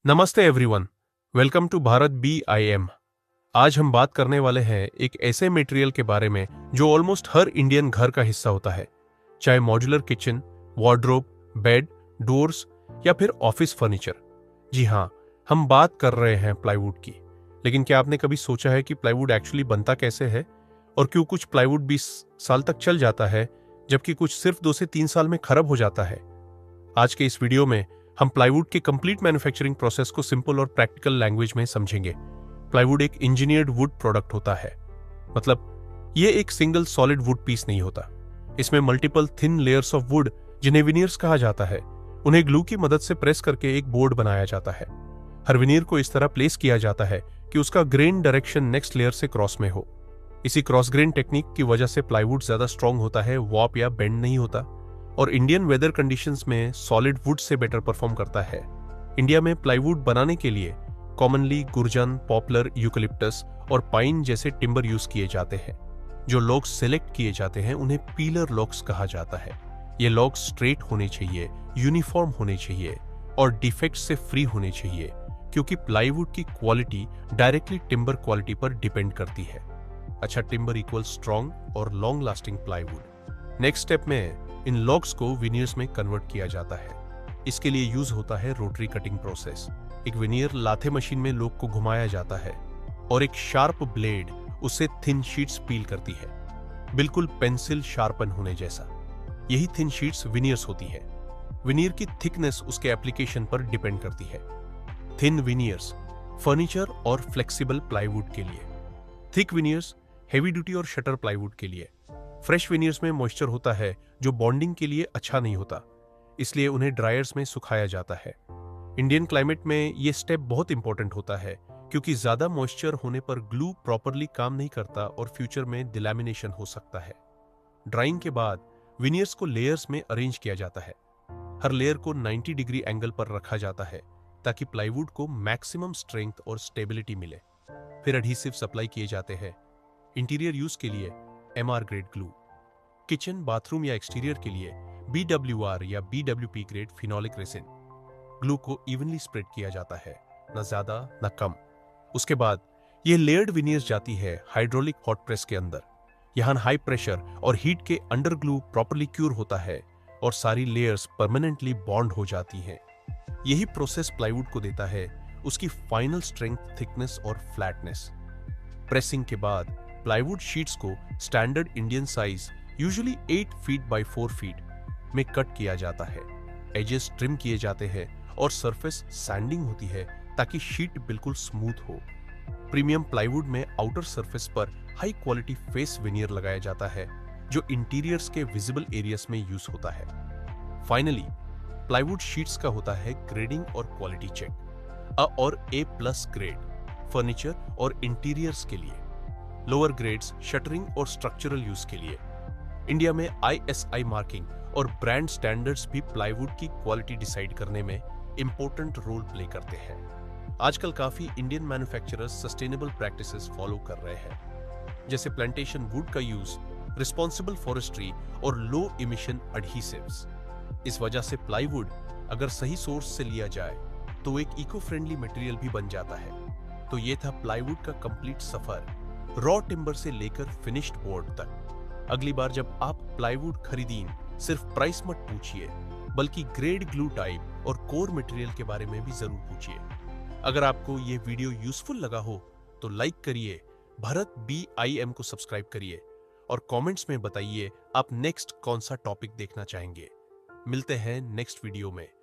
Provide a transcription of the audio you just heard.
नमस्ते everyone, welcome to Bharat BIM। आज हम बात करने वाले हैं एक ऐसे मटेरियल के बारे में जो ऑलमोस्ट हर इंडियन घर का हिस्सा होता है, चाहे modular kitchen, wardrobe, bed, doors या फिर ऑफिस फर्नीचर। जी हाँ, हम बात कर रहे हैं प्लाईवुड की। लेकिन क्या आपने कभी सोचा है कि प्लाईवुड एक्चुअली बनता कैसे है और क्यों कुछ प्लाईवुड 20 साल तक चल जाता है जबकि कुछ सिर्फ 2 से 3 साल में खराब हो जाता है। आज के इस वीडियो में हम प्लाईवुड के कंप्लीट मैन्युफैक्चरिंग प्रोसेस को सिंपल और प्रैक्टिकल लैंग्वेज में समझेंगे। प्लाईवुड एक इंजीनियर्ड वुड प्रोडक्ट होता है, मतलब ये एक सिंगल सॉलिड वुड पीस नहीं होता। इसमें multiple thin layers of would, जिन्हें विनियर्स कहा जाता है, उन्हें ग्लू की मदद से प्रेस करके एक बोर्ड बनाया जाता है। हर विनियर को इस तरह प्लेस किया जाता है कि उसका ग्रेन डायरेक्शन नेक्स्ट लेयर से क्रॉस में हो। इसी क्रॉस ग्रेन टेक्निक की वजह से प्लाईवुड ज्यादा स्ट्रॉन्ग होता है, वॉर्प या बेंड नहीं होता और इंडियन वेदर कंडीशंस में solid would say better perform करता है। इंडिया में प्लाईवुड बनाने के लिए कॉमनली गुर्जन, पॉपुलर, यूकलिप्टस और पाइन जैसे टिम्बर यूज किए जाते हैं। जो लॉग्स सेलेक्ट किए जाते हैं उन्हें पीलर लॉग्स कहा जाता है। ये लॉग्स स्ट्रेट होने चाहिए, यूनिफॉर्म होने चाहिए और डिफेक्ट से फ्री होने चाहिए, क्योंकि प्लाईवुड की क्वालिटी डायरेक्टली टिम्बर क्वालिटी पर डिपेंड करती है। अच्छा टिम्बर इक्वल स्ट्रॉन्ग और long lasting plywood. Next step में इन लॉग्स को विनियर्स में कन्वर्ट किया जाता है। इसके लिए यूज होता है रोटरी कटिंग प्रोसेस। एक विनियर लाथे मशीन में लॉग को घुमाया जाता है और एक शार्प ब्लेड उसे थिन शीट्स पील करती है, बिल्कुल पेंसिल शार्पन होने जैसा। यही थिन शीट्स विनियर्स होती है। विनियर की थिकनेस उसके एप्लीकेशन पर डिपेंड करती है। थिन विनियर्स फर्नीचर और फ्लेक्सिबल प्लाईवुड के लिए, थिक विनियर्स हेवी ड्यूटी और शटर प्लाईवुड के लिए। फ्रेश विनियर्स में मॉइस्चर होता है जो बॉन्डिंग के लिए अच्छा नहीं होता, इसलिए उन्हें ड्रायर्स में सुखाया जाता है। इंडियन क्लाइमेट में यह स्टेप बहुत इंपॉर्टेंट होता है, क्योंकि ज्यादा मॉइस्चर होने पर ग्लू प्रॉपरली काम नहीं करता और फ्यूचर में डिलैमिनेशन हो सकता है। ड्राइंग के बाद विनियर्स को लेयर्स में अरेंज किया जाता है। हर लेयर को 90 डिग्री एंगल पर रखा जाता है ताकि प्लाईवुड को मैक्सिमम स्ट्रेंथ और स्टेबिलिटी मिले। फिर एडहेसिव सप्लाई किए जाते हैं। इंटीरियर यूज के लिए MR grade glue, kitchen, bathroom या एक्सटीरियर के लिए BWR या BWP grade phenolic resin. Glue को इवनली स्प्रेड किया जाता है, न ज्यादा न कम। उसके बाद यह लेयर्ड विनियर्स जाती है हाइड्रोलिक हॉट प्रेस के अंदर। यहां हाई प्रेशर और हीट के अंडर ग्लू प्रॉपर्ली क्यूर होता है और सारी लेयर्स परमानेंटली बॉन्ड हो जाती हैं। यही प्रोसेस प्लाईवुड को देता है उसकी फाइनल स्ट्रेंथ, थिकनेस और फ्लैटनेस। प्रेसिंग के बाद प्लाईवुड शीट्स को standard Indian size usually 8 feet by 4 feet में कट किया जाता है। एजेस ट्रिम किए जाते हैं और सरफेस सैंडिंग होती है ताकि शीट बिल्कुल स्मूथ हो। प्रीमियम प्लाईवुड में आउटर सरफेस पर हाई क्वालिटी फेस विनियर लगाया जाता है जो इंटीरियर्स के विजिबल एरियाज में यूज होता है। फाइनली प्लाईवुड शीट्स का होता है ग्रेडिंग और क्वालिटी चेक। और A+ ग्रेड फर्नीचर और इंटीरियर्स के लिए, लोअर ग्रेड्स शटरिंग और स्ट्रक्चरल यूज के लिए। इंडिया में ISI मार्किंग और ब्रांड स्टैंडर्ड्स भी प्लाईवुड की क्वालिटी डिसाइड करने में इंपॉर्टेंट रोल प्ले करते हैं। आजकल काफी Indian manufacturers sustainable practices follow कर रहे हैं, जैसे प्लांटेशन वुड का यूज, रिस्पॉन्सिबल फॉरेस्ट्री और लो इमिशन एडहेसिव्स। इस वजह से प्लाईवुड अगर सही सोर्स से लिया जाए तो एक इको फ्रेंडली मटेरियल भी बन जाता है। तो ये था प्लाईवुड का कंप्लीट सफर, रॉ टिम्बर से लेकर फिनिश्ड बोर्ड तक। अगली बार जब आप प्लाईवुड खरीदें, सिर्फ प्राइस मत पूछिए, बल्कि ग्रेड, ग्लू टाइप और कोर मटेरियल के बारे में भी जरूर पूछिए। अगर आपको ये वीडियो यूजफुल लगा हो तो लाइक करिए, भारत BIM को सब्सक्राइब करिए और कमेंट्स में बताइए आप नेक्स्ट कौन सा टॉपिक देखना चाहेंगे। मिलते हैं नेक्स्ट वीडियो में।